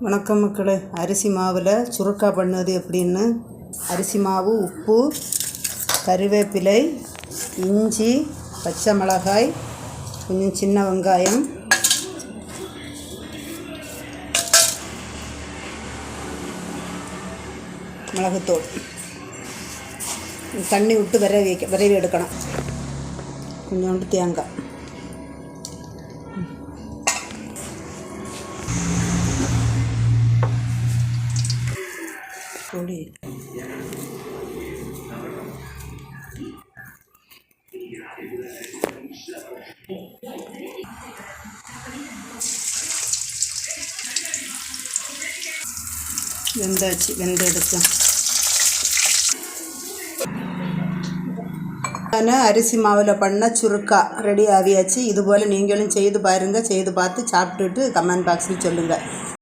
வணக்கம் மக்களே. அரிசி மாவில் சுருக்கா பண்ணுவது எப்படின்னு, அரிசி மாவு, உப்பு, கருவேப்பிலை, இஞ்சி, பச்சை மிளகாய், கொஞ்சம் சின்ன வெங்காயம், மிளகுத்தூள், தண்ணி விட்டு விரைவி எடுக்கணும். கொஞ்சோண்டு தேங்காய், பொடி, வெந்தாச்சு, வெந்தெடுத்தேன். நான் அரிசி மாவில் பண்ண சுருக்கா ரெடி ஆகியாச்சு. இதுபோல் நீங்களும் செய்து பாருங்கள். செய்து பார்த்து சாப்பிட்டுட்டு கமெண்ட் பாக்ஸில் சொல்லுங்கள்.